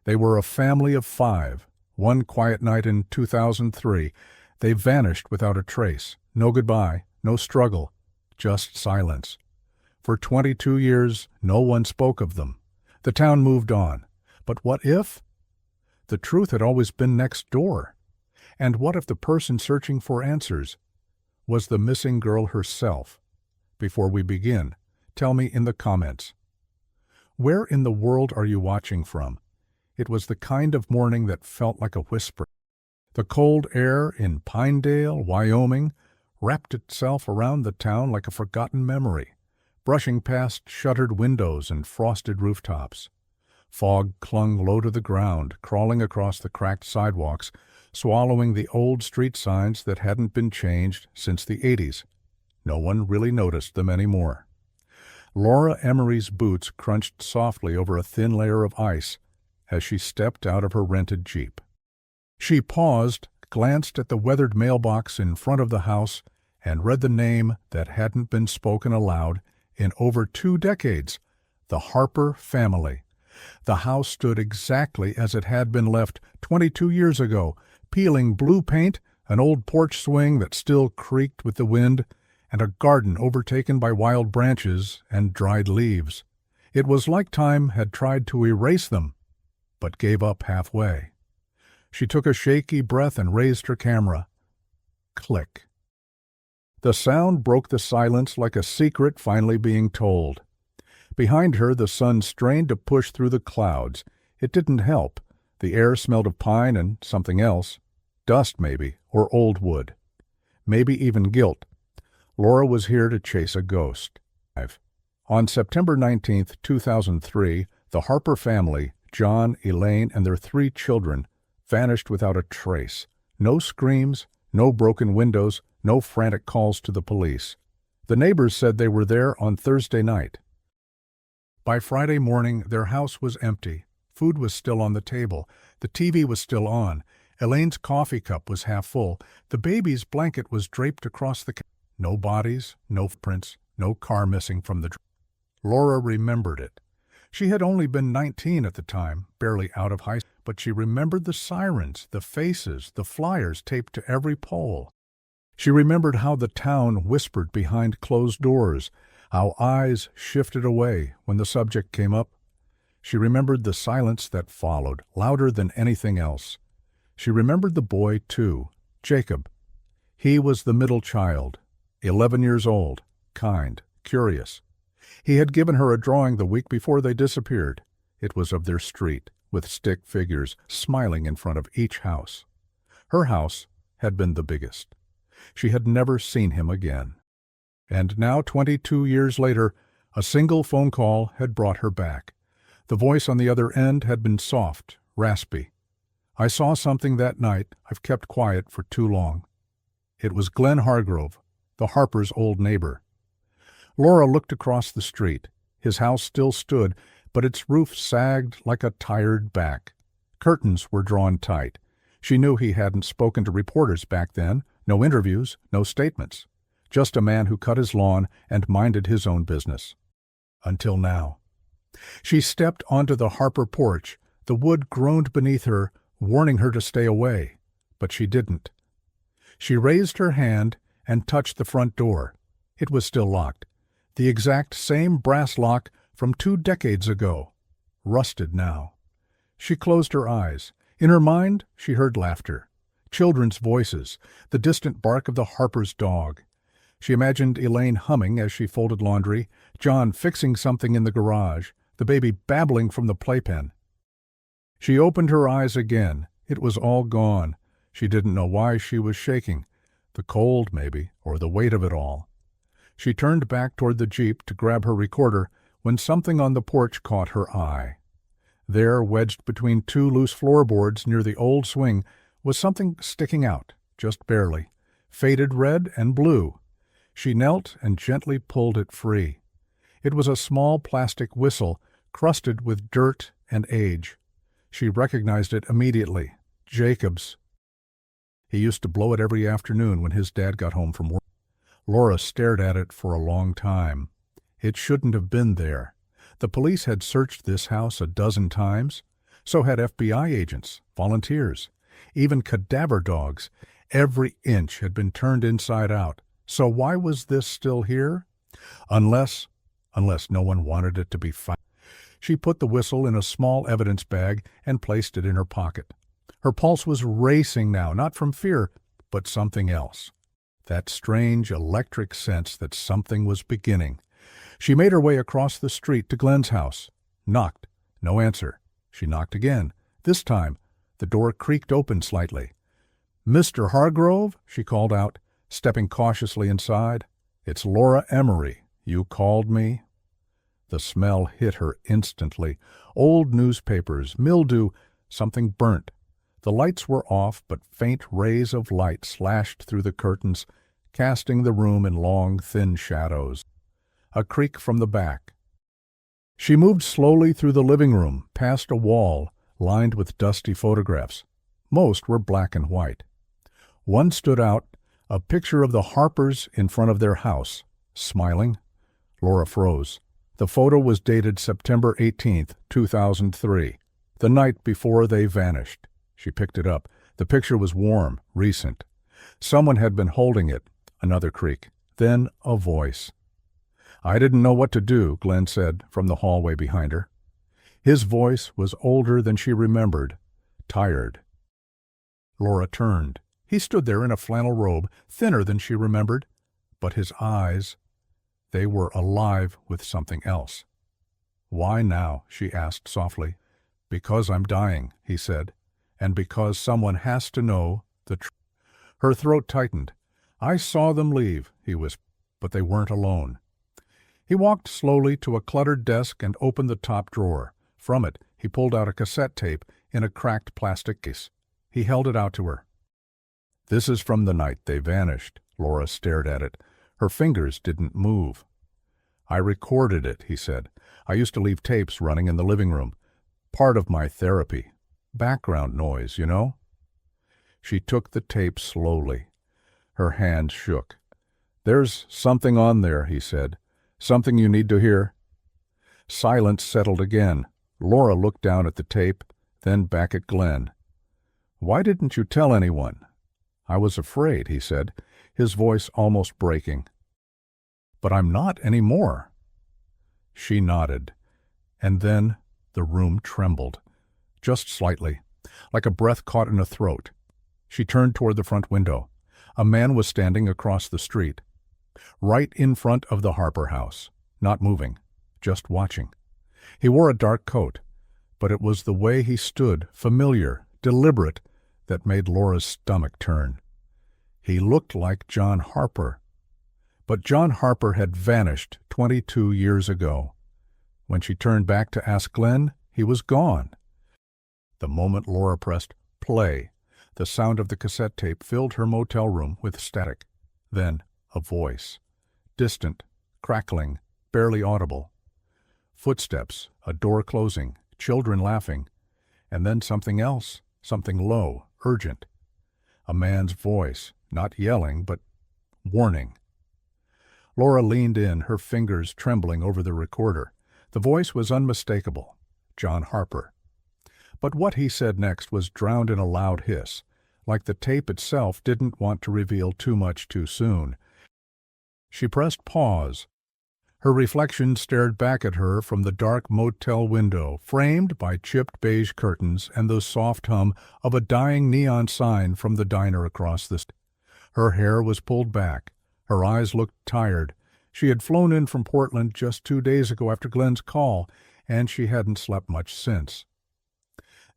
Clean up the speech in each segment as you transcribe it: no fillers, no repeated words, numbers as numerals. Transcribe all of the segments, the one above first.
They were a family of 5. One quiet night in 2003, they vanished without a trace. No goodbye, no struggle, just silence. For 22 years, no one spoke of them. The town moved on. But what if? The truth had always been next door. And what if the person searching for answers was the missing girl herself? Before we begin, tell me in the comments. Where in the world are you watching from? It was the kind of morning that felt like a whisper. The cold air in Pinedale, Wyoming, wrapped itself around the town like a forgotten memory, brushing past shuttered windows and frosted rooftops. Fog clung low to the ground, crawling across the cracked sidewalks, swallowing the old street signs that hadn't been changed since the 80s. No one really noticed them anymore. Laura Emery's boots crunched softly over a thin layer of ice as she stepped out of her rented Jeep. She paused, glanced at the weathered mailbox in front of the house, and read the name that hadn't been spoken aloud in over 2 decades, the Harper family. The house stood exactly as it had been left 22 years ago, peeling blue paint, an old porch swing that still creaked with the wind, and a garden overtaken by wild branches and dried leaves. It was like time had tried to erase them, but gave up halfway. She took a shaky breath and raised her camera. Click. The sound broke the silence like a secret finally being told. Behind her, the sun strained to push through the clouds. It didn't help. The air smelled of pine and something else. Dust, maybe, or old wood. Maybe even guilt. Laura was here to chase a ghost. On September 19, 2003, the Harper family, John, Elaine, and their 3 children, vanished without a trace. No screams, no broken windows, no frantic calls to the police. The neighbors said they were there on Thursday night. By Friday morning, their house was empty. Food was still on the table. The TV was still on. Elaine's coffee cup was half full. The baby's blanket was draped across the couch. No bodies, no footprints, no car missing from the... Laura remembered it. She had only been 19 at the time, barely out of high school, but she remembered the sirens, the faces, the flyers taped to every pole. She remembered how the town whispered behind closed doors, how eyes shifted away when the subject came up. She remembered the silence that followed, louder than anything else. She remembered the boy, too, Jacob. He was the middle child, 11 years old, kind, curious. He had given her a drawing the week before they disappeared. It was of their street, with stick figures smiling in front of each house. Her house had been the biggest. She had never seen him again. And now, 22 years later, a single phone call had brought her back. The voice on the other end had been soft, raspy. I saw something that night I've kept quiet for too long. It was Glenn Hargrove, the Harpers' old neighbor. Laura looked across the street. His house still stood, but its roof sagged like a tired back. Curtains were drawn tight. She knew he hadn't spoken to reporters back then, no interviews, no statements. Just a man who cut his lawn and minded his own business. Until now. She stepped onto the Harper porch. The wood groaned beneath her, warning her to stay away, but she didn't. She raised her hand and touched the front door. It was still locked. The exact same brass lock from 2 decades ago, rusted now. She closed her eyes. In her mind, she heard laughter, children's voices, the distant bark of the Harper's dog. She imagined Elaine humming as she folded laundry, John fixing something in the garage, the baby babbling from the playpen. She opened her eyes again. It was all gone. She didn't know why she was shaking. The cold, maybe, or the weight of it all. She turned back toward the Jeep to grab her recorder when something on the porch caught her eye. There, wedged between 2 loose floorboards near the old swing, was something sticking out, just barely, faded red and blue. She knelt and gently pulled it free. It was a small plastic whistle, crusted with dirt and age. She recognized it immediately. Jacob's. He used to blow it every afternoon when his dad got home from work. Laura stared at it for a long time. It shouldn't have been there. The police had searched this house a dozen times. So had FBI agents, volunteers, even cadaver dogs. Every inch had been turned inside out. So why was this still here? Unless no one wanted it to be found. She put the whistle in a small evidence bag and placed it in her pocket. Her pulse was racing now, not from fear, but something else. That strange electric sense that something was beginning. She made her way across the street to Glenn's house. Knocked. No answer. She knocked again. This time, the door creaked open slightly. "Mr. Hargrove?" she called out, stepping cautiously inside. "It's Laura Emery. You called me?" The smell hit her instantly. Old newspapers, mildew, something burnt. The lights were off, but faint rays of light slashed through the curtains, casting the room in long, thin shadows. A creak from the back. She moved slowly through the living room, past a wall lined with dusty photographs. Most were black and white. One stood out, a picture of the Harpers in front of their house, smiling. Laura froze. The photo was dated September 18th, 2003, the night before they vanished. She picked it up. The picture was warm, recent. Someone had been holding it. Another creak. Then a voice. "I didn't know what to do," Glenn said from the hallway behind her. His voice was older than she remembered, tired. Laura turned. He stood there in a flannel robe, thinner than she remembered, but his eyes, they were alive with something else. "Why now?" she asked softly. "Because I'm dying," he said, "and because someone has to know the truth." Her throat tightened. "I saw them leave," he whispered, "but they weren't alone." He walked slowly to a cluttered desk and opened the top drawer. From it, he pulled out a cassette tape in a cracked plastic case. He held it out to her. "This is from the night they vanished." Laura stared at it. Her fingers didn't move. "I recorded it," he said. "I used to leave tapes running in the living room. Part of my therapy. Background noise, you know?" She took the tape slowly. Her hand shook. "There's something on there," he said. "Something you need to hear." Silence settled again. Laura looked down at the tape, then back at Glenn. "Why didn't you tell anyone?" "I was afraid," he said, his voice almost breaking. "But I'm not anymore." She nodded, and then the room trembled, just slightly, like a breath caught in a throat. She turned toward the front window. A man was standing across the street, right in front of the Harper house, not moving, just watching. He wore a dark coat, but it was the way he stood, familiar, deliberate, that made Laura's stomach turn. He looked like John Harper. But John Harper had vanished 22 years ago. When she turned back to ask Glenn, he was gone. The moment Laura pressed play, the sound of the cassette tape filled her motel room with static. Then a voice. Distant, crackling, barely audible. Footsteps, a door closing, children laughing, and then something else, something low, urgent. A man's voice, not yelling, but warning. Laura leaned in, her fingers trembling over the recorder. The voice was unmistakable. John Harper. But what he said next was drowned in a loud hiss, like the tape itself didn't want to reveal too much too soon. She pressed pause. Her reflection stared back at her from the dark motel window, framed by chipped beige curtains and the soft hum of a dying neon sign from the diner across the street. Her hair was pulled back. Her eyes looked tired. She had flown in from Portland just 2 days ago after Glenn's call, and she hadn't slept much since.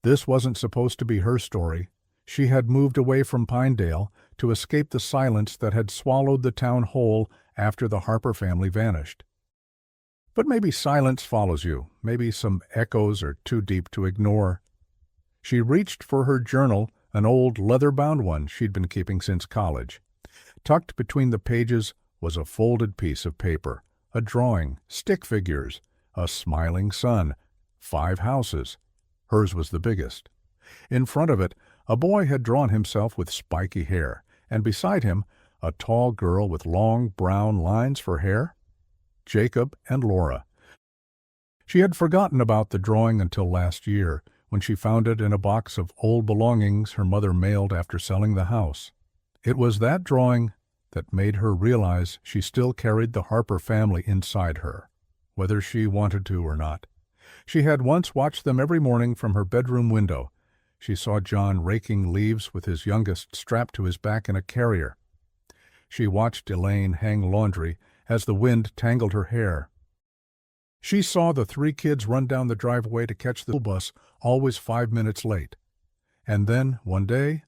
This wasn't supposed to be her story. She had moved away from Pinedale to escape the silence that had swallowed the town whole after the Harper family vanished. But maybe silence follows you. Maybe some echoes are too deep to ignore. She reached for her journal, an old leather-bound one she'd been keeping since college. Tucked between the pages was a folded piece of paper, a drawing, stick figures, a smiling sun, 5 houses. Hers was the biggest. In front of it, a boy had drawn himself with spiky hair, and beside him, a tall girl with long brown lines for hair. Jacob and Laura. She had forgotten about the drawing until last year, when she found it in a box of old belongings her mother mailed after selling the house. It was that drawing that made her realize she still carried the Harper family inside her, whether she wanted to or not. She had once watched them every morning from her bedroom window. She saw John raking leaves with his youngest strapped to his back in a carrier. She watched Elaine hang laundry as the wind tangled her hair. She saw the 3 kids run down the driveway to catch the school bus, always 5 minutes late. And then, one day,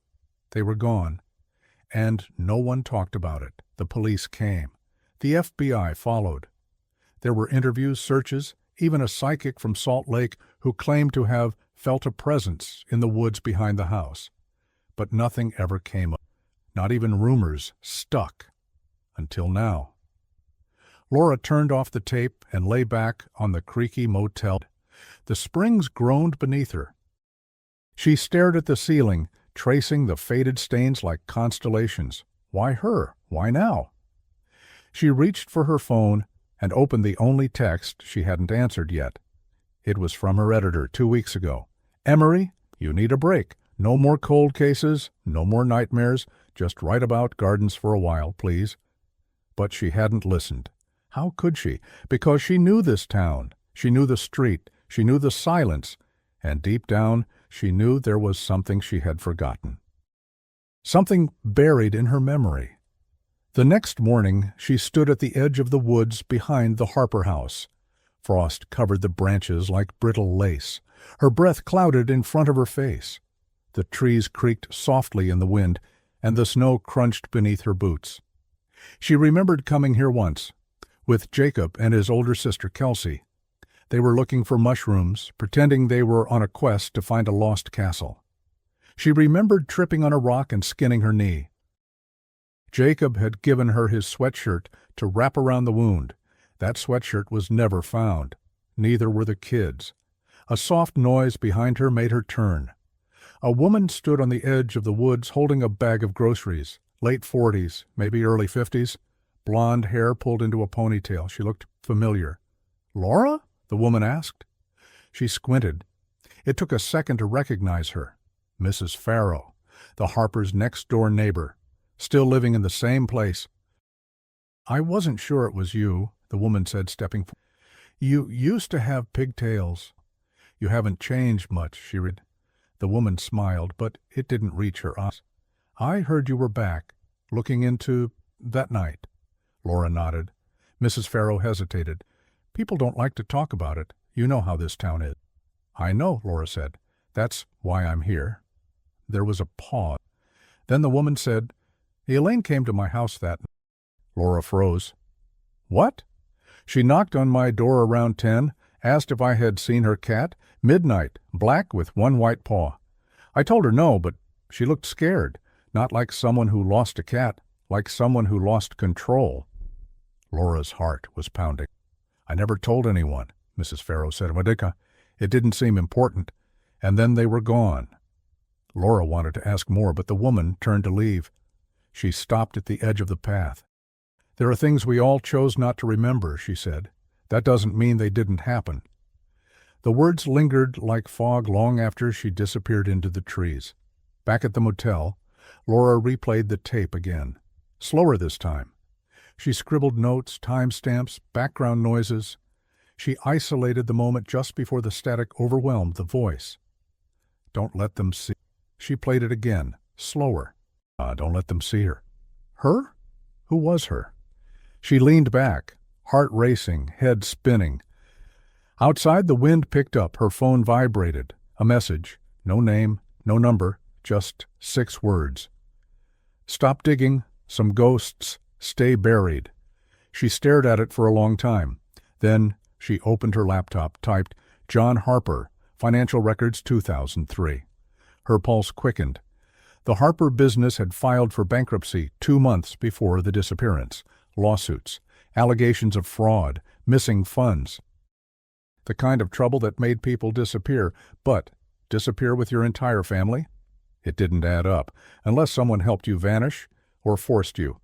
they were gone. And no one talked about it. The police came. The FBI followed. There were interviews, searches, even a psychic from Salt Lake who claimed to have felt a presence in the woods behind the house. But nothing ever came up. Not even rumors stuck. Until now. Laura turned off the tape and lay back on the creaky motel. The springs groaned beneath her. She stared at the ceiling, tracing the faded stains like constellations. Why her? Why now? She reached for her phone and opened the only text she hadn't answered yet. It was from her editor 2 weeks ago. "Emery, you need a break. No more cold cases, no more nightmares. Just write about gardens for a while, please." But she hadn't listened. How could she? Because she knew this town. She knew the street. She knew the silence. And deep down, she knew there was something she had forgotten. Something buried in her memory. The next morning, she stood at the edge of the woods behind the Harper house. Frost covered the branches like brittle lace. Her breath clouded in front of her face. The trees creaked softly in the wind, and the snow crunched beneath her boots. She remembered coming here once, with Jacob and his older sister Kelsey. They were looking for mushrooms, pretending they were on a quest to find a lost castle. She remembered tripping on a rock and skinning her knee. Jacob had given her his sweatshirt to wrap around the wound. That sweatshirt was never found. Neither were the kids. A soft noise behind her made her turn. A woman stood on the edge of the woods holding a bag of groceries, late 40s, maybe early 50s. Blonde hair pulled into a ponytail. She looked familiar. "Laura?" the woman asked. She squinted. It took a second to recognize her. Mrs. Farrow, the Harpers' next-door neighbor, still living in the same place. "I wasn't sure it was you," the woman said, stepping forward. "You used to have pigtails. You haven't changed much," she read. The woman smiled, but it didn't reach her eyes. "I heard you were back, looking into that night." Laura nodded. Mrs. Farrow hesitated. "People don't like to talk about it. You know how this town is." "I know," Laura said. "That's why I'm here." There was a pause. Then the woman said, "Elaine came to my house that night." Laura froze. "What?" "She knocked on my door around 10, asked if I had seen her cat. Midnight, black with one white paw. I told her no, but she looked scared. Not like someone who lost a cat, like someone who lost control." Laura's heart was pounding. "I never told anyone," Mrs. Farrow said. "It didn't seem important." And then they were gone. Laura wanted to ask more, but the woman turned to leave. She stopped at the edge of the path. "There are things we all chose not to remember," she said. "That doesn't mean they didn't happen." The words lingered like fog long after she disappeared into the trees. Back at the motel, Laura replayed the tape again. Slower this time. She scribbled notes, timestamps, background noises. She isolated the moment just before the static overwhelmed the voice. "Don't let them see." She played it again, slower. Don't let them see her. Her? Who was her? She leaned back, heart racing, head spinning. Outside, the wind picked up. Her phone vibrated. A message. No name, no number, just 6 words. "Stop digging. Some ghosts. Stay buried." She stared at it for a long time. Then she opened her laptop, typed, "John Harper, Financial Records 2003. Her pulse quickened. The Harper business had filed for bankruptcy 2 months before the disappearance. Lawsuits, allegations of fraud, missing funds. The kind of trouble that made people disappear, but disappear with your entire family? It didn't add up, unless someone helped you vanish or forced you.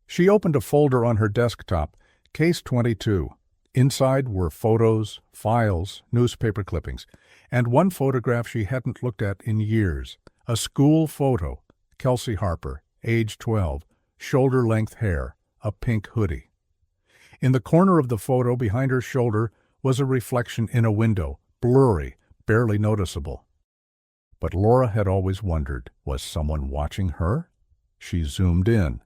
She opened a folder on her desktop, Case 22. Inside were photos, files, newspaper clippings, and one photograph she hadn't looked at in years, a school photo, Kelsey Harper, age 12, shoulder-length hair, a pink hoodie. In the corner of the photo behind her shoulder was a reflection in a window, blurry, barely noticeable. But Laura had always wondered, was someone watching her? She zoomed in.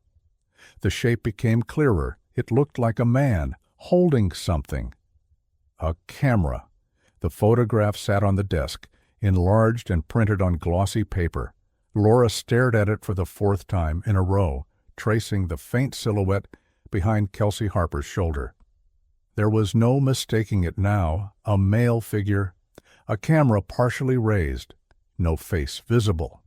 The shape became clearer. It looked like a man, holding something. A camera. The photograph sat on the desk, enlarged and printed on glossy paper. Laura stared at it for the fourth time in a row, tracing the faint silhouette behind Kelsey Harper's shoulder. There was no mistaking it now, a male figure, a camera partially raised, no face visible.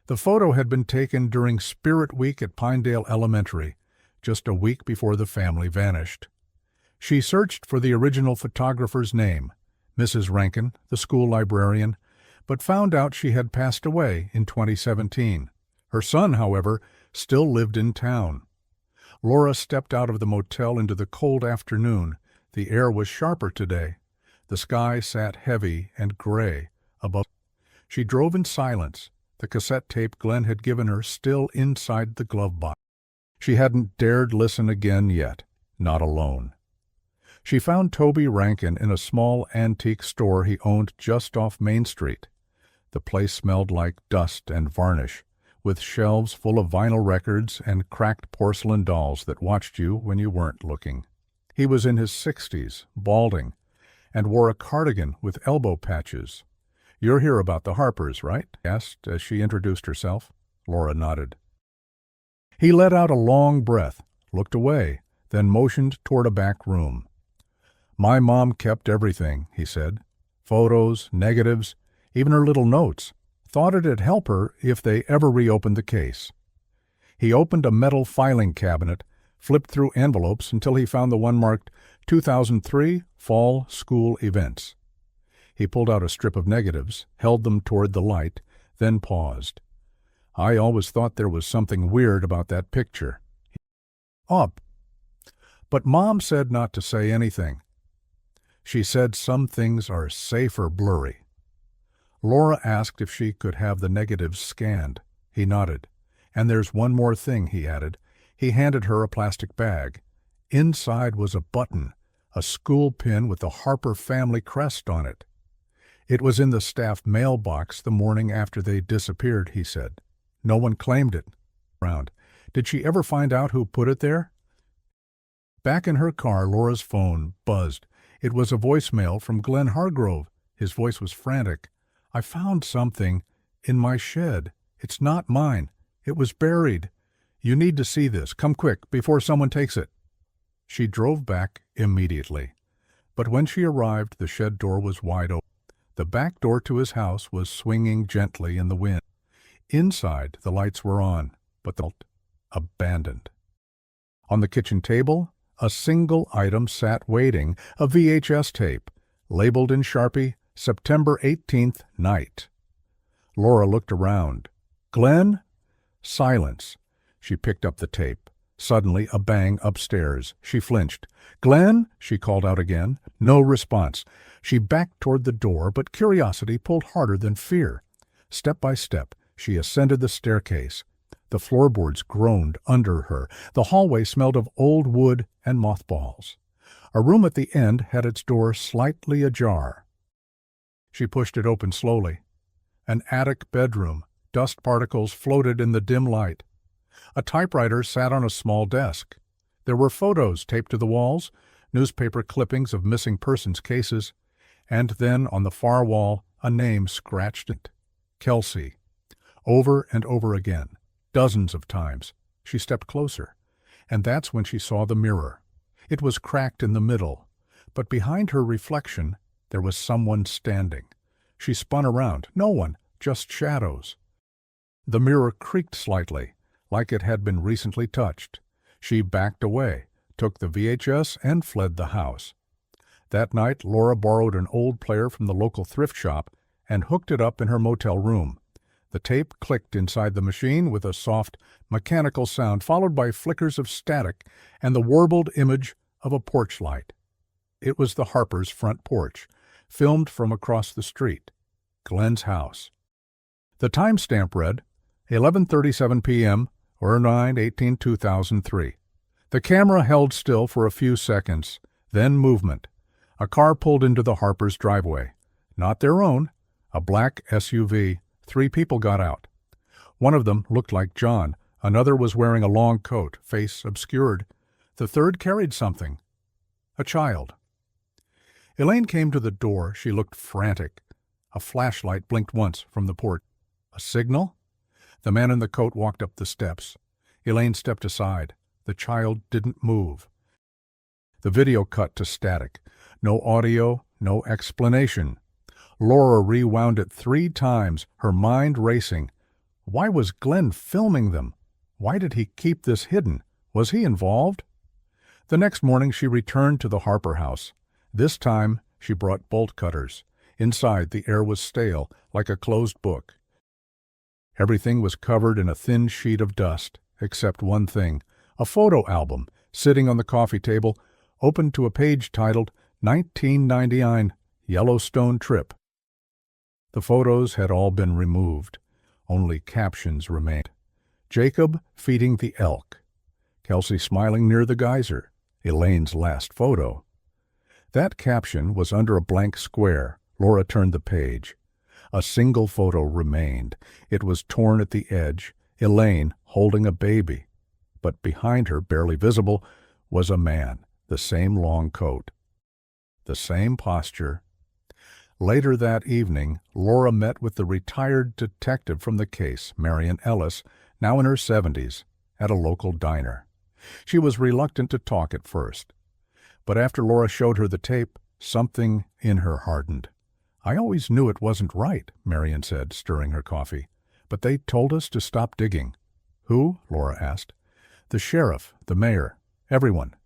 The photo had been taken during Spirit Week at Pinedale Elementary, just a week before the family vanished. She searched for the original photographer's name, Mrs. Rankin, the school librarian, but found out she had passed away in 2017. Her son, however, still lived in town. Laura stepped out of the motel into the cold afternoon. The air was sharper today. The sky sat heavy and gray above. She drove in silence, the cassette tape Glenn had given her still inside the glove box. She hadn't dared listen again yet, not alone. She found Toby Rankin in a small antique store he owned just off Main Street. The place smelled like dust and varnish, with shelves full of vinyl records and cracked porcelain dolls that watched you when you weren't looking. He was in his 60s, balding, and wore a cardigan with elbow patches. "You're here about the Harpers, right?" he asked as she introduced herself. Laura nodded. He let out a long breath, looked away, then motioned toward a back room. "My mom kept everything," he said. "Photos, negatives, even her little notes. Thought it'd help her if they ever reopened the case." He opened a metal filing cabinet, flipped through envelopes until he found the one marked 2003 Fall School Events. He pulled out a strip of negatives, held them toward the light, then paused. "I always thought there was something weird about that picture." "Up." But Mom said not to say anything. She said some things are safer blurry. Laura asked if she could have the negatives scanned. He nodded. "And there's one more thing," he added. He handed her a plastic bag. Inside was a button, a school pin with the Harper family crest on it. "It was in the staff mailbox the morning after they disappeared," he said. "No one claimed it." "Did she ever find out who put it there?" Back in her car, Laura's phone buzzed. It was a voicemail from Glenn Hargrove. His voice was frantic. "I found something in my shed. It's not mine. It was buried. You need to see this. Come quick, before someone takes it." She drove back immediately. But when she arrived, the shed door was wide open. The back door to his house was swinging gently in the wind. Inside, the lights were on, but abandoned. On the kitchen table, a single item sat waiting, a VHS tape, labeled in Sharpie, September 18th, night. Laura looked around. "Glenn?" Silence. She picked up the tape. Suddenly, a bang upstairs. She flinched. "Glenn?" she called out again. No response. She backed toward the door, but curiosity pulled harder than fear. Step by step, she ascended the staircase. The floorboards groaned under her. The hallway smelled of old wood and mothballs. A room at the end had its door slightly ajar. She pushed it open slowly. An attic bedroom. Dust particles floated in the dim light. A typewriter sat on a small desk. There were photos taped to the walls, newspaper clippings of missing persons cases, and then on the far wall a name scratched it. Kelsey. Over and over again. Dozens of times. She stepped closer, and that's when she saw the mirror. It was cracked in the middle, but behind her reflection there was someone standing. She spun around. No one, just shadows. The mirror creaked slightly, like it had been recently touched. She backed away, took the VHS, and fled the house. That night, Laura borrowed an old player from the local thrift shop and hooked it up in her motel room. The tape clicked inside the machine with a soft, mechanical sound followed by flickers of static and the warbled image of a porch light. It was the Harpers' front porch, filmed from across the street, Glenn's house. The timestamp read 11:37 p.m. or 9/18/2003. The camera held still for a few seconds, then movement. A car pulled into the Harpers' driveway. Not their own, a black SUV. 3 people got out. One of them looked like John. Another was wearing a long coat, face obscured. The third carried something. A child. Elaine came to the door. She looked frantic. A flashlight blinked once from the porch. A signal? The man in the coat walked up the steps. Elaine stepped aside. The child didn't move. The video cut to static. No audio, no explanation. Laura rewound it 3 times, her mind racing. Why was Glenn filming them? Why did he keep this hidden? Was he involved? The next morning she returned to the Harper house. This time she brought bolt cutters. Inside the air was stale, like a closed book. Everything was covered in a thin sheet of dust, except one thing, a photo album sitting on the coffee table, open to a page titled 1999 Yellowstone Trip. The photos had all been removed. Only captions remained. Jacob feeding the elk. Kelsey smiling near the geyser. Elaine's last photo. That caption was under a blank square. Laura turned the page. A single photo remained. It was torn at the edge. Elaine holding a baby. But behind her, barely visible, was a man, the same long coat. The same posture. Later that evening, Laura met with the retired detective from the case, Marion Ellis, now in her 70s, at a local diner. She was reluctant to talk at first. But after Laura showed her the tape, something in her hardened. "I always knew it wasn't right," Marion said, stirring her coffee. "But they told us to stop digging." "Who?" Laura asked. "The sheriff, the mayor, everyone.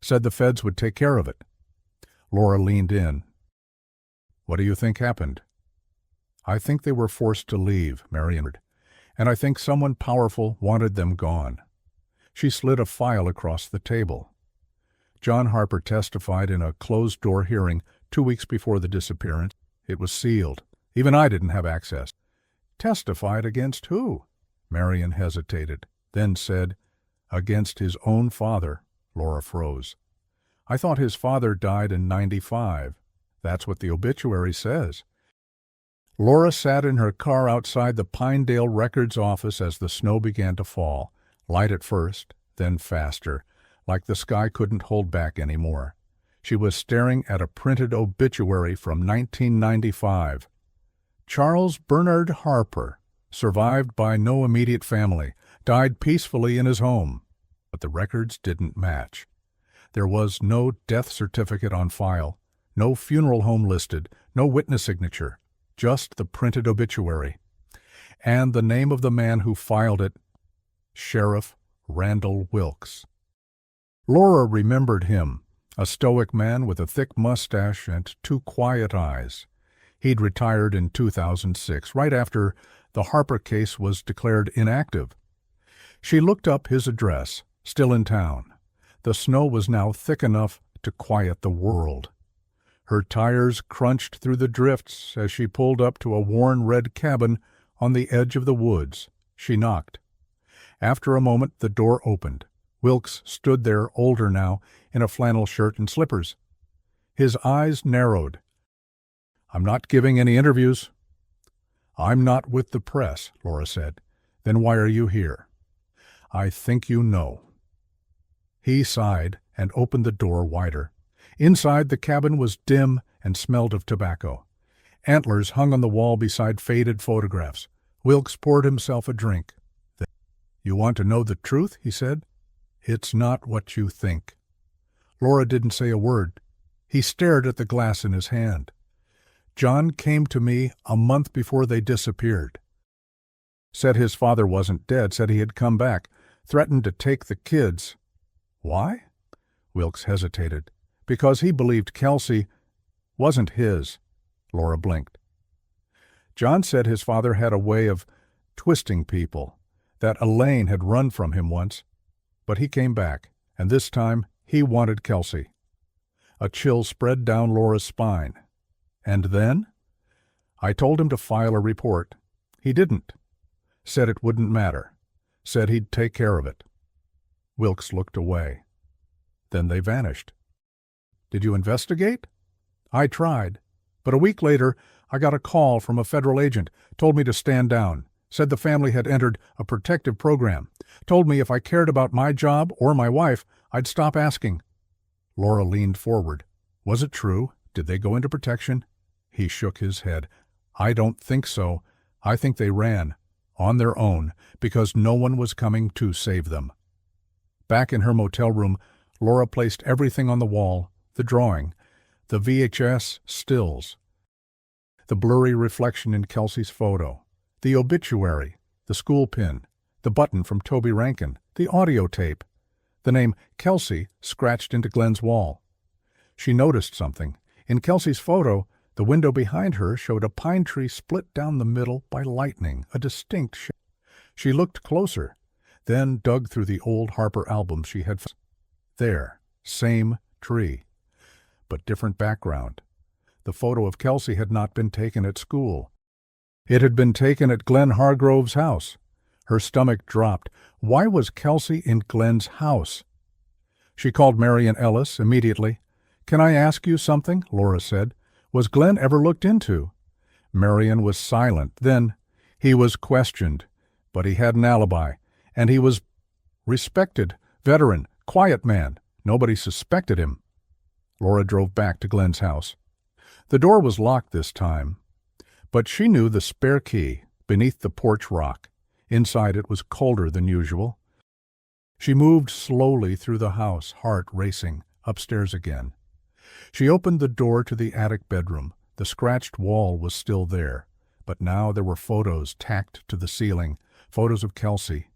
Said the feds would take care of it." Laura leaned in. "What do you think happened?" "I think they were forced to leave," Marion said, "and I think someone powerful wanted them gone." She slid a file across the table. John Harper testified in a closed-door hearing 2 weeks before the disappearance. It was sealed. Even I didn't have access. "Testified against who?" Marion hesitated, then said, "Against his own father." Laura froze. "I thought his father died in 95. That's what the obituary says." Laura sat in her car outside the Pinedale Records office as the snow began to fall, light at first, then faster, like the sky couldn't hold back anymore. She was staring at a printed obituary from 1995. Charles Bernard Harper, survived by no immediate family, died peacefully in his home. But the records didn't match. There was no death certificate on file, no funeral home listed, no witness signature, just the printed obituary. And the name of the man who filed it, Sheriff Randall Wilkes. Laura remembered him, a stoic man with a thick mustache and 2 quiet eyes. He'd retired in 2006, right after the Harper case was declared inactive. She looked up his address, still in town. The snow was now thick enough to quiet the world. Her tires crunched through the drifts as she pulled up to a worn red cabin on the edge of the woods. She knocked. After a moment, the door opened. Wilkes stood there, older now, in a flannel shirt and slippers. His eyes narrowed. "I'm not giving any interviews." "I'm not with the press," Laura said. "Then why are you here?" "I think you know." He sighed and opened the door wider. Inside, the cabin was dim and smelled of tobacco. Antlers hung on the wall beside faded photographs. Wilkes poured himself a drink. "You want to know the truth?" he said. "It's not what you think." Laura didn't say a word. He stared at the glass in his hand. "John came to me a month before they disappeared. Said his father wasn't dead, said he had come back, threatened to take the kids." "Why?" Wilkes hesitated. "Because he believed Kelsey wasn't his." Laura blinked. "John said his father had a way of twisting people, that Elaine had run from him once, but he came back, and this time he wanted Kelsey." A chill spread down Laura's spine. And then? I told him to file a report. He didn't. Said it wouldn't matter. Said he'd take care of it. Wilkes looked away. Then they vanished. Did you investigate? I tried. But a week later, I got a call from a federal agent, told me to stand down, said the family had entered a protective program, told me if I cared about my job or my wife, I'd stop asking. Laura leaned forward. Was it true? Did they go into protection? He shook his head. I don't think so. I think they ran, on their own, because no one was coming to save them. Back in her motel room, Laura placed everything on the wall, the drawing, the VHS stills, the blurry reflection in Kelsey's photo, the obituary, the school pin, the button from Toby Rankin, the audio tape, the name Kelsey scratched into Glenn's wall. She noticed something. In Kelsey's photo, the window behind her showed a pine tree split down the middle by lightning, a distinct shape. She looked closer, then dug through the old Harper album she had found. There, same tree, but different background. The photo of Kelsey had not been taken at school. It had been taken at Glenn Hargrove's house. Her stomach dropped. Why was Kelsey in Glenn's house? She called Marion Ellis immediately. Can I ask you something? Laura said. Was Glenn ever looked into? Marion was silent. Then he was questioned, but he had an alibi, and he was respected, veteran, quiet man. Nobody suspected him. Laura drove back to Glenn's house. The door was locked this time, but she knew the spare key beneath the porch rock. Inside it was colder than usual. She moved slowly through the house, heart racing, upstairs again. She opened the door to the attic bedroom. The scratched wall was still there, but now there were photos tacked to the ceiling, photos of Kelsey,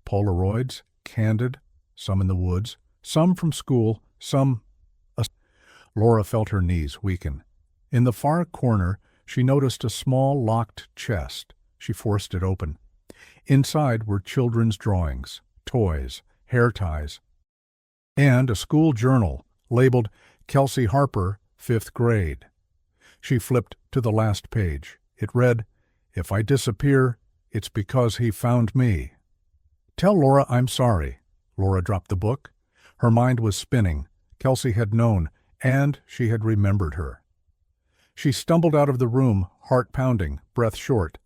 Polaroids, candid, some in the woods, some from school, some... Laura felt her knees weaken. In the far corner, she noticed a small locked chest. She forced it open. Inside were children's drawings, toys, hair ties, and a school journal labeled Kelsey Harper, 5th grade. She flipped to the last page. It read, "If I disappear, it's because he found me." Tell Laura I'm sorry. Laura dropped the book. Her mind was spinning. Kelsey had known, and she had remembered her. She stumbled out of the room, heart pounding, breath short.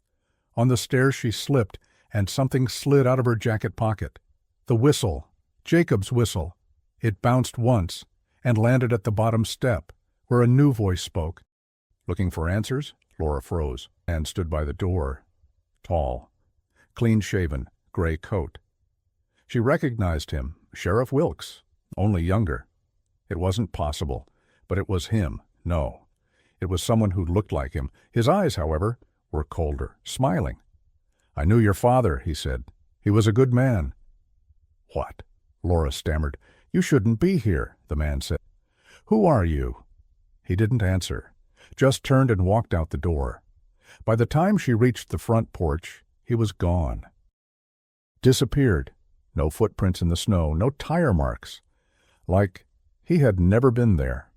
On the stairs she slipped, and something slid out of her jacket pocket. The whistle, Jacob's whistle. It bounced once and landed at the bottom step, where a new voice spoke. Looking for answers? Laura froze and stood by the door. Tall, clean-shaven, gray coat. She recognized him, Sheriff Wilkes, only younger. It wasn't possible, but it was him. No, it was someone who looked like him. His eyes, however, were colder, smiling. "I knew your father," he said. "He was a good man." "What?" Laura stammered. "You shouldn't be here," the man said. "Who are you?" He didn't answer, just turned and walked out the door. By the time she reached the front porch, he was gone. Disappeared. No footprints in the snow, no tire marks. Like he had never been there.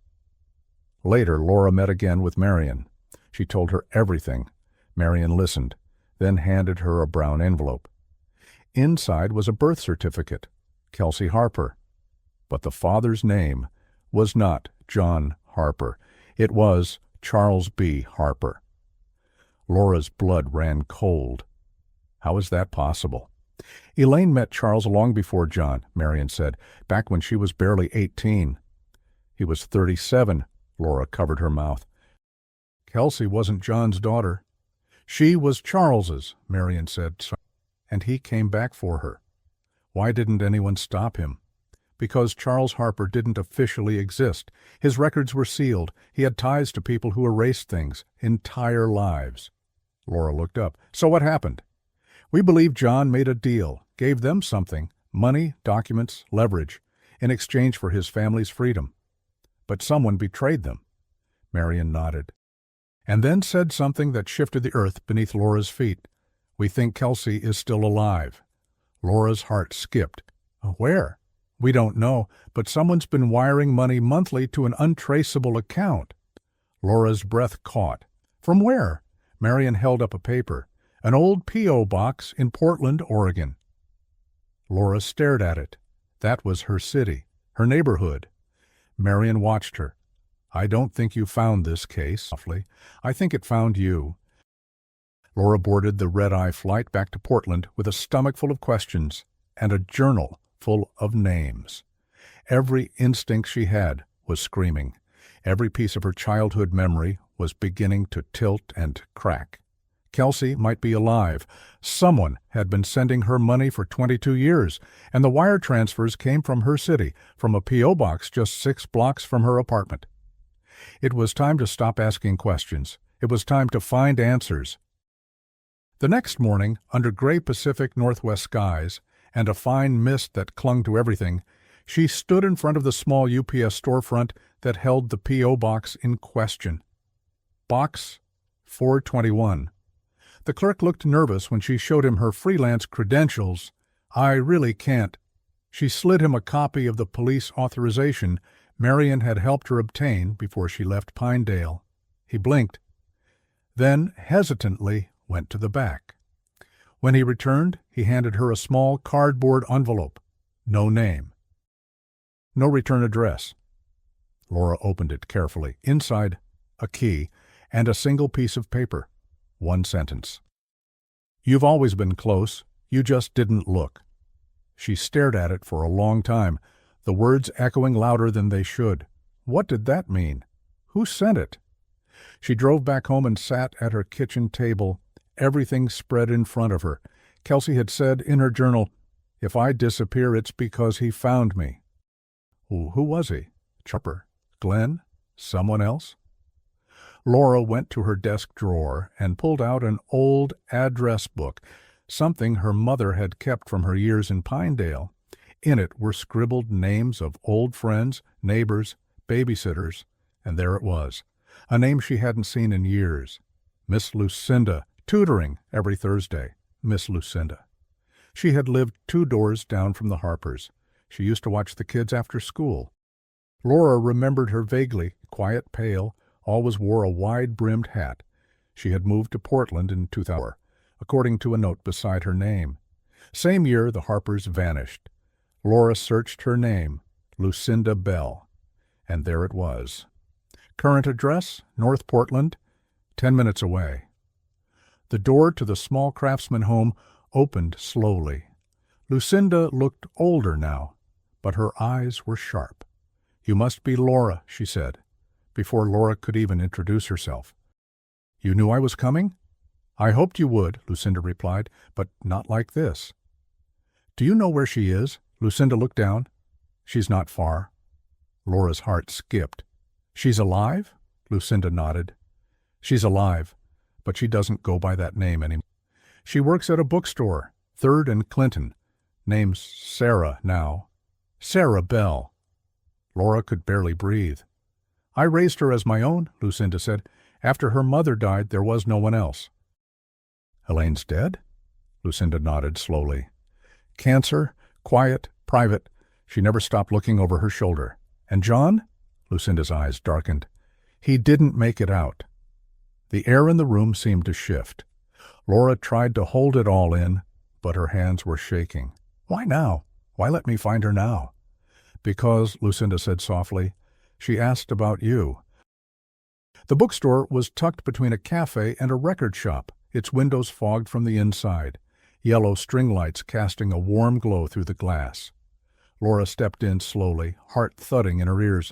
Later, Laura met again with Marion. She told her everything. Marion listened, then handed her a brown envelope. Inside was a birth certificate, Kelsey Harper. But the father's name was not John Harper. It was Charles B. Harper. Laura's blood ran cold. How was that possible? Elaine met Charles long before John, Marion said, back when she was barely 18. He was 37, Laura covered her mouth. Kelsey wasn't John's daughter. She was Charles's, Marion said, and he came back for her. Why didn't anyone stop him? Because Charles Harper didn't officially exist. His records were sealed. He had ties to people who erased things, entire lives. Laura looked up. So what happened? We believe John made a deal, gave them something, money, documents, leverage, in exchange for his family's freedom. But someone betrayed them. Marion nodded, and then said something that shifted the earth beneath Laura's feet. We think Kelsey is still alive. Laura's heart skipped. Where? We don't know, but someone's been wiring money monthly to an untraceable account. Laura's breath caught. From where? Marion held up a paper. An old P.O. box in Portland, Oregon. Laura stared at it. That was her city, her neighborhood. Marion watched her. I don't think you found this case, softly. I think it found you. Laura boarded the red-eye flight back to Portland with a stomach full of questions and a journal full of names. Every instinct she had was screaming. Every piece of her childhood memory was beginning to tilt and crack. Kelsey might be alive. Someone had been sending her money for 22 years, and the wire transfers came from her city, from a P.O. box just 6 blocks from her apartment. It was time to stop asking questions. It was time to find answers. The next morning, under gray Pacific Northwest skies and a fine mist that clung to everything, she stood in front of the small UPS storefront that held the P.O. box in question. Box 421. The clerk looked nervous when she showed him her freelance credentials. I really can't. She slid him a copy of the police authorization Marion had helped her obtain before she left Pinedale. He blinked, then hesitantly went to the back. When he returned, he handed her a small cardboard envelope. No name. No return address. Laura opened it carefully. Inside, a key and a single piece of paper. 1 sentence. You've always been close. You just didn't look. She stared at it for a long time, the words echoing louder than they should. What did that mean? Who sent it? She drove back home and sat at her kitchen table, everything spread in front of her. Kelsey had said in her journal, "If I disappear, it's because he found me." Who was he? Chopper? Glenn? Someone else? Laura went to her desk drawer and pulled out an old address book, something her mother had kept from her years in Pinedale. In it were scribbled names of old friends, neighbors, babysitters, and there it was, a name she hadn't seen in years. Miss Lucinda, tutoring every Thursday. Miss Lucinda. She had lived 2 doors down from the Harpers. She used to watch the kids after school. Laura remembered her vaguely, quiet, pale, always wore a wide-brimmed hat. She had moved to Portland in 2000, according to a note beside her name. Same year, the Harpers vanished. Laura searched her name, Lucinda Bell, and there it was. Current address, North Portland, 10 minutes away. The door to the small craftsman home opened slowly. Lucinda looked older now, but her eyes were sharp. "You must be Laura," she said, before Laura could even introduce herself. "You knew I was coming?" "I hoped you would," Lucinda replied, "but not like this." "Do you know where she is?" Lucinda looked down. "She's not far." Laura's heart skipped. "She's alive?" Lucinda nodded. "She's alive, but she doesn't go by that name anymore. She works at a bookstore, 3rd and Clinton. Name's Sarah now. Sarah Bell." Laura could barely breathe. "I raised her as my own," Lucinda said. "After her mother died, there was no one else." "Elaine's dead?" Lucinda nodded slowly. "Cancer, quiet, private. She never stopped looking over her shoulder. And John?" Lucinda's eyes darkened. "He didn't make it out." The air in the room seemed to shift. Laura tried to hold it all in, but her hands were shaking. "Why now? Why let me find her now?" "Because," Lucinda said softly, "she asked about you." The bookstore was tucked between a cafe and a record shop, its windows fogged from the inside, yellow string lights casting a warm glow through the glass. Laura stepped in slowly, heart thudding in her ears.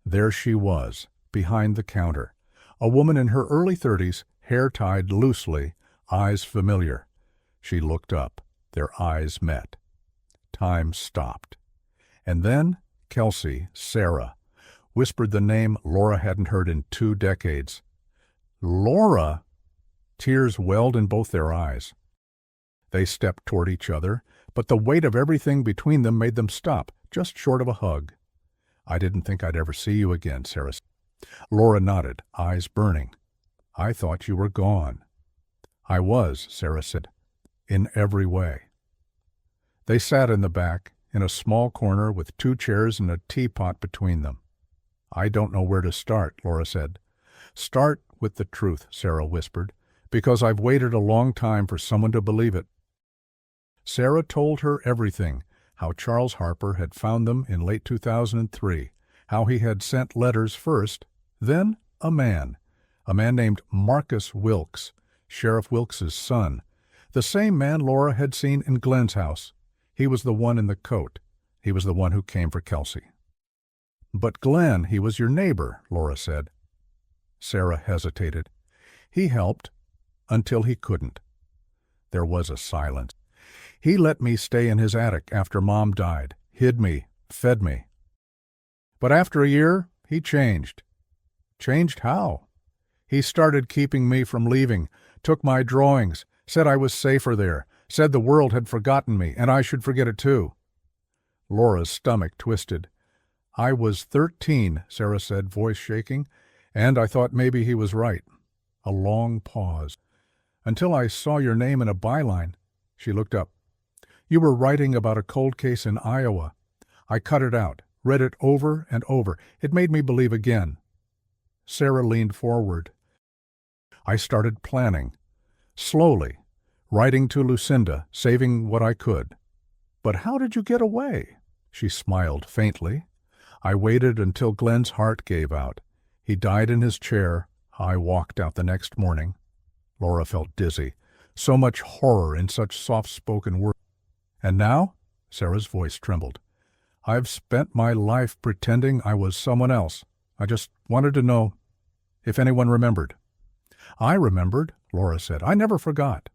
There she was, behind the counter, a woman in her early 30s, hair tied loosely, eyes familiar. She looked up. Their eyes met. Time stopped. And then Kelsey, Sarah, whispered the name Laura hadn't heard in 2 decades. "Laura!" Tears welled in both their eyes. They stepped toward each other, but the weight of everything between them made them stop, just short of a hug. "I didn't think I'd ever see you again," Sarah said. Laura nodded, eyes burning. "I thought you were gone." "I was," Sarah said, "in every way." They sat in the back, in a small corner with 2 chairs and a teapot between them. "I don't know where to start," Laura said. Start with the truth, Sarah whispered, because I've waited a long time for someone to believe it. Sarah told her everything, how Charles Harper had found them in late 2003, how he had sent letters first, then a man named Marcus Wilkes, Sheriff Wilkes's son, the same man Laura had seen in Glenn's house. He was the one in the coat. He was the one who came for Kelsey. But Glenn, he was your neighbor, Laura said. Sarah hesitated. He helped until he couldn't. There was a silence. He let me stay in his attic after Mom died, hid me, fed me. But after a year, he changed. Changed how? He started keeping me from leaving, took my drawings, said I was safer there, said the world had forgotten me, and I should forget it too. Laura's stomach twisted. I was 13, Sarah said, voice shaking, and I thought maybe he was right. A long pause. Until I saw your name in a byline. She looked up. You were writing about a cold case in Iowa. I cut it out, read it over and over. It made me believe again. Sarah leaned forward. I started planning. Slowly, writing to Lucinda, saving what I could. But how did you get away? She smiled faintly. I waited until Glenn's heart gave out. He died in his chair. I walked out the next morning. Laura felt dizzy. So much horror in such soft-spoken words. And now? Sarah's voice trembled. I've spent my life pretending I was someone else. I just wanted to know if anyone remembered. I remembered, Laura said. I never forgot.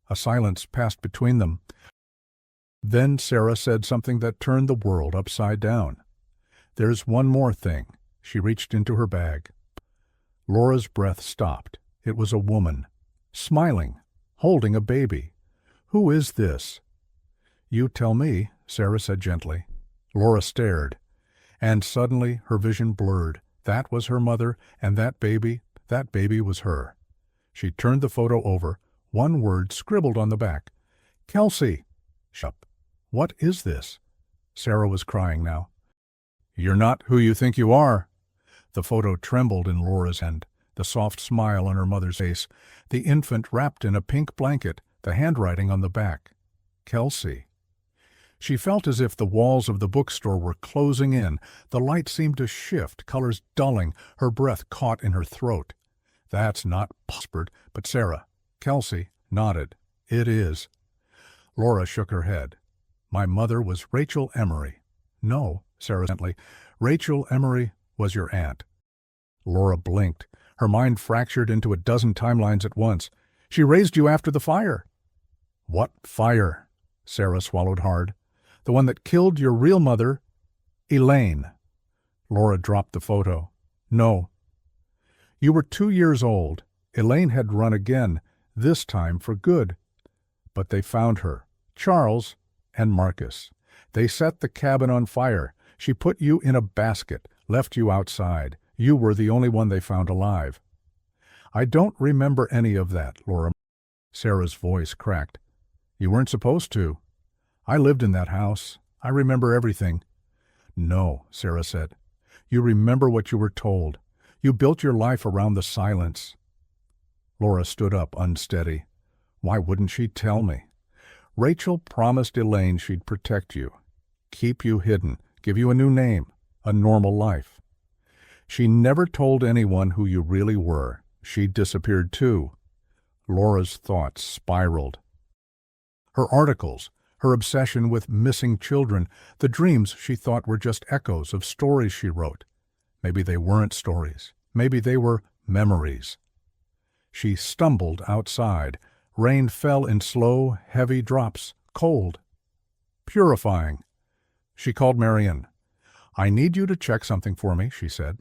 A silence passed between them. Then Sarah said something that turned the world upside down. There's one more thing. She reached into her bag. Laura's breath stopped. It was a woman, smiling, holding a baby. Who is this? You tell me, Sarah said gently. Laura stared, and suddenly her vision blurred. That was her mother, and that baby was her. She turned the photo over, one word scribbled on the back. Kelsey. Shup. What is this? Sarah was crying now. You're not who you think you are. The photo trembled in Laura's hand, the soft smile on her mother's face, the infant wrapped in a pink blanket, the handwriting on the back. Kelsey. She felt as if the walls of the bookstore were closing in. The light seemed to shift, colors dulling, her breath caught in her throat. That's not possible, but Sarah, Kelsey, nodded. It is. Laura shook her head. My mother was Rachel Emery. No, Sarah gently. Rachel Emery was your aunt. Laura blinked. Her mind fractured into a dozen timelines at once. She raised you after the fire. What fire? Sarah swallowed hard. The one that killed your real mother, Elaine. Laura dropped the photo. No. You were 2 years old. Elaine had run again, this time for good. But they found her, Charles and Marcus. They set the cabin on fire. She put you in a basket, left you outside. You were the only one they found alive. I don't remember any of that, Laura. Sarah's voice cracked. You weren't supposed to. I lived in that house. I remember everything. No, Sarah said. You remember what you were told. You built your life around the silence. Laura stood up, unsteady. Why wouldn't she tell me? Rachel promised Elaine she'd protect you, keep you hidden, give you a new name, a normal life. She never told anyone who you really were. She disappeared too. Laura's thoughts spiraled. Her articles, her obsession with missing children, the dreams she thought were just echoes of stories she wrote. Maybe they weren't stories. Maybe they were memories. She stumbled outside. Rain fell in slow, heavy drops, cold, purifying. She called Marion. I need you to check something for me, she said.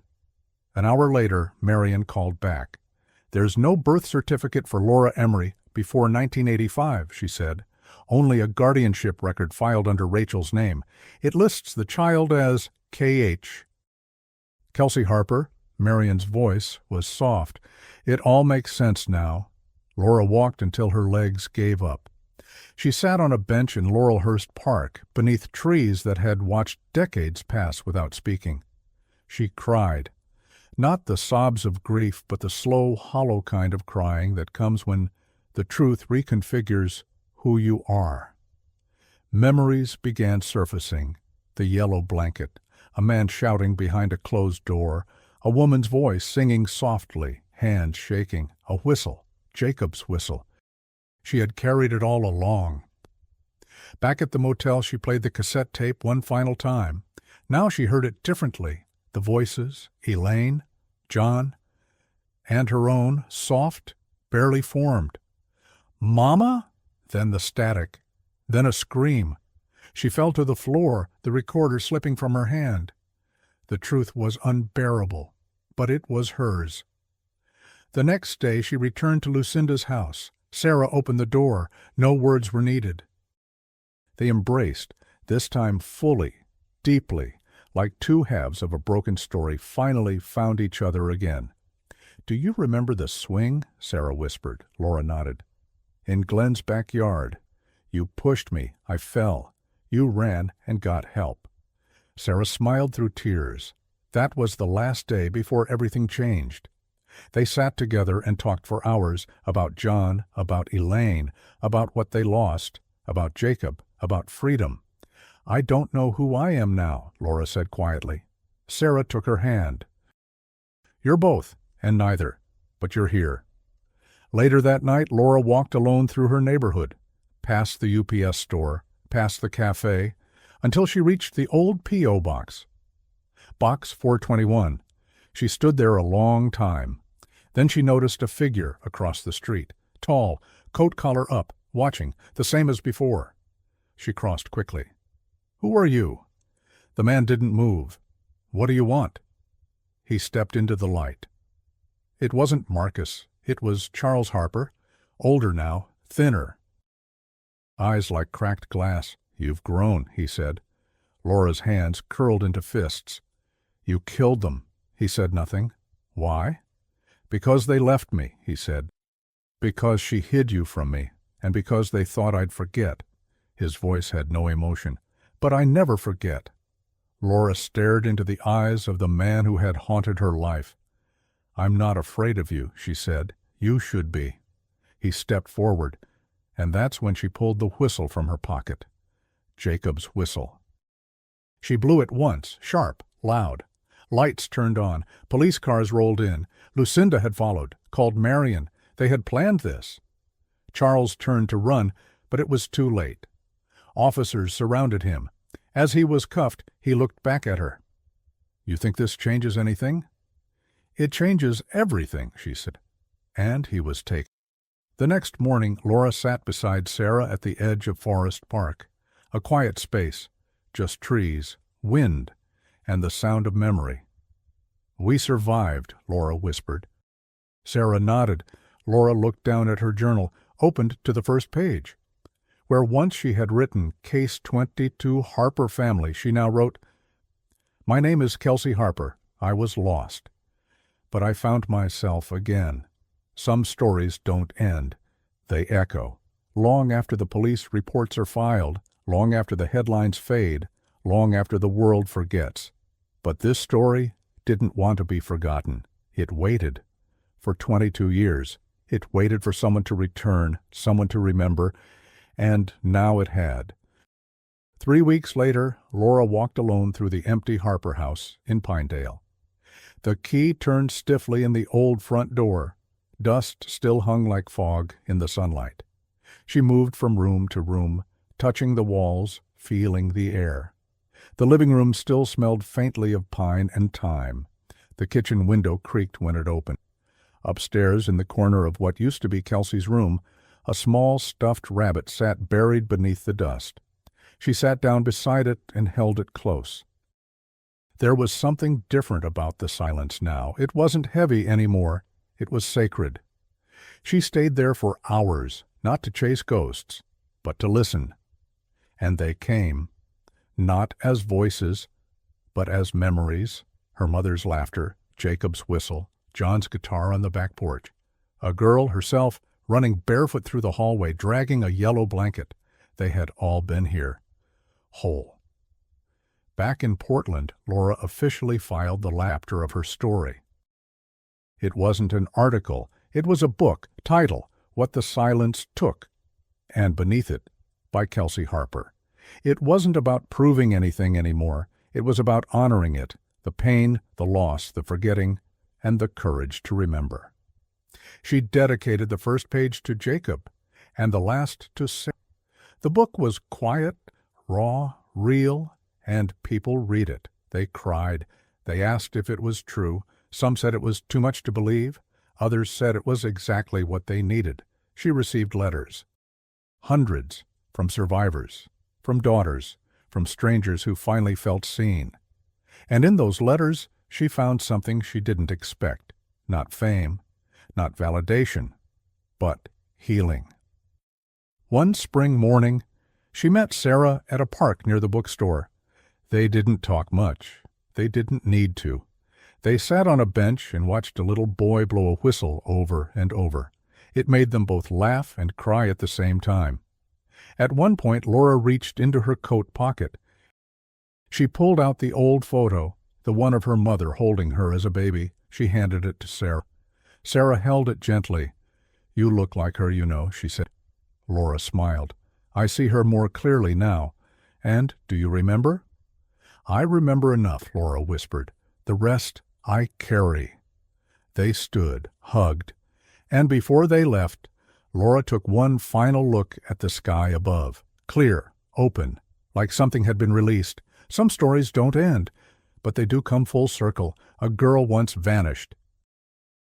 An hour later, Marion called back. There's no birth certificate for Laura Emery before 1985, she said. Only a guardianship record filed under Rachel's name. It lists the child as K.H. Kelsey Harper, Marion's voice, was soft. It all makes sense now. Laura walked until her legs gave up. She sat on a bench in Laurelhurst Park, beneath trees that had watched decades pass without speaking. She cried. Not the sobs of grief, but the slow, hollow kind of crying that comes when the truth reconfigures who you are. Memories began surfacing. The yellow blanket, a man shouting behind a closed door, a woman's voice singing softly, hands shaking, a whistle, Jacob's whistle. She had carried it all along. Back at the motel, she played the cassette tape one final time. Now she heard it differently. The voices, Elaine, John, and her own, soft, barely formed. "Mama?" Then the static. Then a scream. She fell to the floor, the recorder slipping from her hand. The truth was unbearable, but it was hers. The next day she returned to Lucinda's house. Sarah opened the door. No words were needed. They embraced, this time fully, deeply, like two halves of a broken story, finally found each other again. "Do you remember the swing?" Sarah whispered. Laura nodded. "In Glenn's backyard. You pushed me. I fell. You ran and got help." Sarah smiled through tears. That was the last day before everything changed. They sat together and talked for hours about John, about Elaine, about what they lost, about Jacob, about freedom. "I don't know who I am now," Laura said quietly. Sarah took her hand. "You're both, and neither, but you're here." Later that night, Laura walked alone through her neighborhood, past the UPS store, past the cafe, until she reached the old P.O. box. Box 421. She stood there a long time. Then she noticed a figure across the street, tall, coat collar up, watching, the same as before. She crossed quickly. "Who are you?" The man didn't move. "What do you want?" He stepped into the light. It wasn't Marcus. It was Charles Harper, older now, thinner. Eyes like cracked glass. "You've grown," he said. Laura's hands curled into fists. "You killed them." He said nothing. "Why?" "Because they left me," he said. "Because she hid you from me, and because they thought I'd forget." His voice had no emotion. "But I never forget." Laura stared into the eyes of the man who had haunted her life. "I'm not afraid of you," she said. "You should be." He stepped forward, and that's when she pulled the whistle from her pocket. Jacob's whistle. She blew it once, sharp, loud. Lights turned on. Police cars rolled in. Lucinda had followed, called Marion. They had planned this. Charles turned to run, but it was too late. Officers surrounded him. As he was cuffed, he looked back at her. "You think this changes anything?" "It changes everything," she said. And he was taken. The next morning, Laura sat beside Sarah at the edge of Forest Park. A quiet space, just trees, wind, and the sound of memory. "We survived," Laura whispered. Sarah nodded. Laura looked down at her journal, opened to the first page. Where once she had written Case 22 Harper Family, she now wrote, "My name is Kelsey Harper. I was lost. But I found myself again. Some stories don't end. They echo. Long after the police reports are filed, long after the headlines fade, long after the world forgets. But this story didn't want to be forgotten. It waited. For 22 years. It waited for someone to return, someone to remember, and now it had." 3 weeks later, Laura walked alone through the empty Harper house in Pinedale. The key turned stiffly in the old front door. Dust still hung like fog in the sunlight. She moved from room to room, touching the walls, feeling the air. The living room still smelled faintly of pine and thyme. The kitchen window creaked when it opened. Upstairs, in the corner of what used to be Kelsey's room, a small stuffed rabbit sat buried beneath the dust. She sat down beside it and held it close. There was something different about the silence now. It wasn't heavy anymore. It was sacred. She stayed there for hours, not to chase ghosts, but to listen. And they came, not as voices, but as memories, her mother's laughter, Jacob's whistle, John's guitar on the back porch. A girl herself running barefoot through the hallway, dragging a yellow blanket. They had all been here, whole. Back in Portland, Laura officially filed the chapter of her story. It wasn't an article. It was a book. Title, What the Silence Took, and beneath it, by Kelsey Harper. It wasn't about proving anything anymore. It was about honoring it, the pain, the loss, the forgetting, and the courage to remember. She dedicated the first page to Jacob and the last to Sarah. The book was quiet, raw, real, and people read it. They cried. They asked if it was true. Some said it was too much to believe. Others said it was exactly what they needed. She received letters. Hundreds, from survivors, from daughters, from strangers who finally felt seen. And in those letters, she found something she didn't expect. Not fame, not validation, but healing. One spring morning, she met Sarah at a park near the bookstore. They didn't talk much. They didn't need to. They sat on a bench and watched a little boy blow a whistle over and over. It made them both laugh and cry at the same time. At one point, Laura reached into her coat pocket. She pulled out the old photo, the one of her mother holding her as a baby. She handed it to Sarah. Sarah held it gently. "You look like her, you know," she said. Laura smiled. "I see her more clearly now. And do you remember?" "I remember enough," Laura whispered. "The rest I carry." They stood, hugged, and before they left, Laura took one final look at the sky above. Clear, open, like something had been released. Some stories don't end, but they do come full circle. A girl once vanished,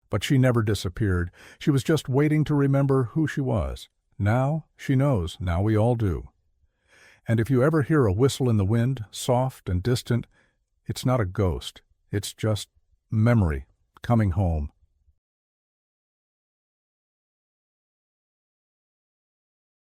but she never disappeared. She was just waiting to remember who she was. Now she knows. Now we all do. And if you ever hear a whistle in the wind, soft and distant, it's not a ghost. It's just memory coming home.